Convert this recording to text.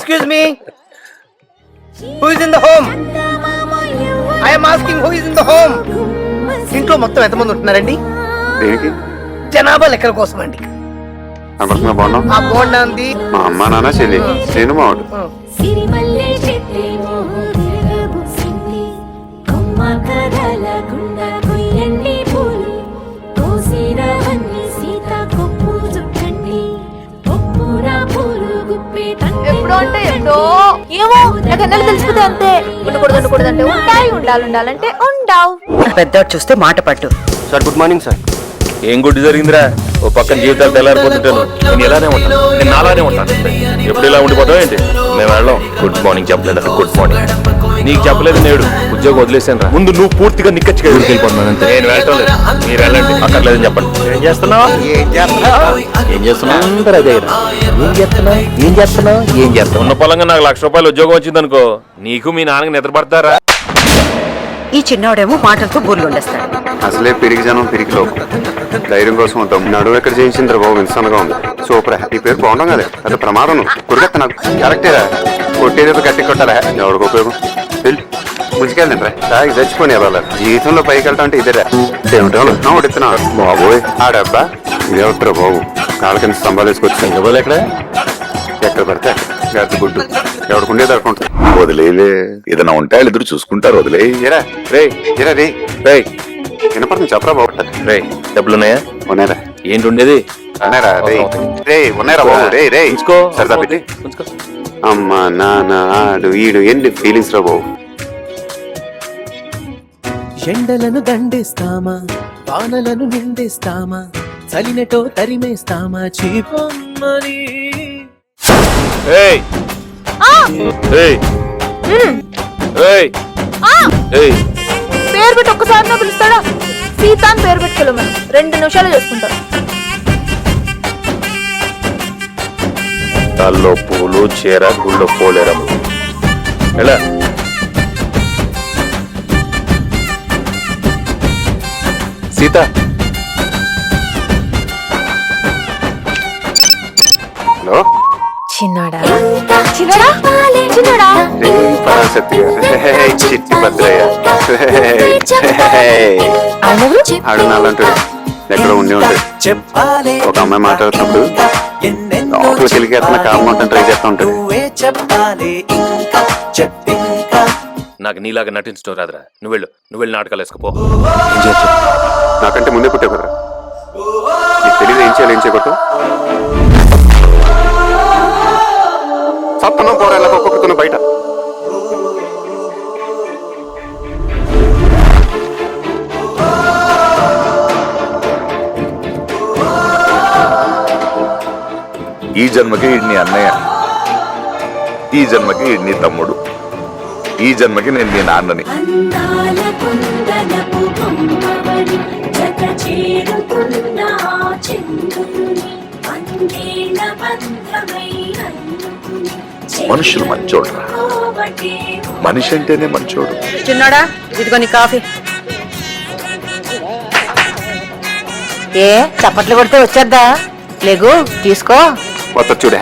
Excuse me. Who is in the home? I am asking who is in the home. ఇంట్లో మొత్తం ఎంతమంది ఉంటున్నారండి? దేనికి? జనాభా లెక్కల కోసం అండి. బాగున్నాం. ఆ బోండా ఉంది. మా అమ్మ నాన్న చెల్లి నేను మావాడు. ఎప్పుడు అంటే ఎప్పుడో ఏమో నాకు ఎన్నెలు తెలిసిపోతే అంతే. ఉండకూడదు అంటే ఉంటాయి, ఉండాలంటే ఉండవు. పెద్దవాడు చూస్తే మాట పట్టు. Sir good morning sir. ఏం గుడ్డి జరిగిందిరా? ఓ పక్కన జీవితాలు తెల్లారిపోతుంటాను, నేను ఇలానే ఉంటాను, నేను నాలానే ఉంటాను. ఎప్పుడు ఇలా ఉండిపోతావు ఏంటి? మేము వెళ్ళాం. గుడ్ మార్నింగ్ చెప్పలేదు. గుడ్ మార్నింగ్ నీకు చెప్పలేదు. నేడు ఉద్యోగం వదిలేసాను రా. ముందు నువ్వు పూర్తిగా నిక్కచ్చిగా వెళ్ళిపోతున్నాను అంతే. నేను వెళ్ళటం లేదు, మీరు వెళ్ళండి. అక్కర్లేదని చెప్పండి. ఏం చేస్తున్నావు? ఉన్న పొలంగా నాకు ₹1,00,000 ఉద్యోగం వచ్చిందనుకో, నీకు మీ నాన్నకి నిద్ర పడతారా? ఈ చిన్నవాడేమో మాటలతో బుర్రలుండేస్తాడు. అసలే పెరిగి జనం పెరిగిలో ధైర్యం కోసం వద్దాం. నడువు ఎక్కడ చేయించింది బాబు, ఇన్సన్గా ఉంది. సూపర్. ఈ పేరు బాగుంటాం కదా, అది ప్రమాదం. కొడుకెత్త నాకు కరెక్టేరా. కొట్టేదో గట్టి కొట్టాలా? ఎవరికి ఉపయోగం? వెళ్ళి ముందుకెళ్ళండి రా. తాగి చచ్చిపోయి వాళ్ళ జీవితంలో పైకి వెళ్ళటం అంటే ఇదేరా. ఏమిటో ఉడుతున్నా బాబోయ్. ఆడబ్బా ఇదే వద్దరా బాబు. కాళ్ళ కింద స్తంభాలు వేసుకొచ్చి ఎక్కడ పడితే గడ్డ గుడ్డు ఎవడుకుండేది అనుకుంటుంది. వదిలేలే, ఏదైనా ఉంటే వాళ్ళు ఎదురు చూసుకుంటారు. వదిలే. ఏరా రే ఏరా రే రే వినపడుతుంది చెప్పరా బాగుంటది. రే డబ్బులున్నాయా? ఉన్నారా? ఏంటి ఉండేది? ఉన్నారా రే రే ఉన్నారా బాబు? రే రే ఉంచుకో, సరదా పెట్టి. ఉంచుకో. అమ్మా నాన్న ఆడు ఈడు ఎన్ని ఫీలింగ్స్ రా బాబు. ఎండలను దండిస్తామా, వానలను నిండిస్తామా, చలినటో తరిమేస్తామా చీపమ్మని. ఏయ్ ఏయ్ ఏయ్ ఏయ్ పేరు పెట్టి ఒక్కసారి నా పిలుస్తాడా? సీత అని పేరు పెట్టుకోలేం మనం. 2 నిమిషాలు చేసుకుంటాం. తల్లో పూలు చీర గుళ్ళో పోలేరమ్మ. ఎలా సీత? హలో చిన్నాడా చిన్నాడా చిన్నాడా రే పరాశక్తి చిట్టి భద్రయ్య. ఆడు నాలంటాడు ఎక్కడో ఉండి ఉంటాడు. ఒక అమ్మాయి మాట్లాడుతున్నప్పుడు లోపలికి వెళ్ళికేస్తున్న కారణం ట్రై చేస్తూ ఉంటాడు. నాకు నీలాగా నటించడం రాదురా. నువ్వు వెళ్ళి నాటకాలు వేసుకుపో. నాకంటే ముందే పుట్టావు కదరా, నీకు తెలియదు ఏం చేయాలి ఏం చేయకూడదు. సత్తనం పోరాళ్ళ ఒక్కొక్కతున్న బయట. ఈ జన్మకి ఈడు నీ అన్నయ్య, ఈ జన్మకి ఈడు నీ తమ్ముడు, ఈ జన్మకి నేను నీ నాన్నని. మనుషులు మంచోడురా, మనిషి అంటేనే మంచోడు. చిన్నోడా ఇదిగో నీ కాఫీ. ఏ చప్పట్లు కొడితే వచ్చేద్దా? లేగు తీసుకో. కొత్త చూడే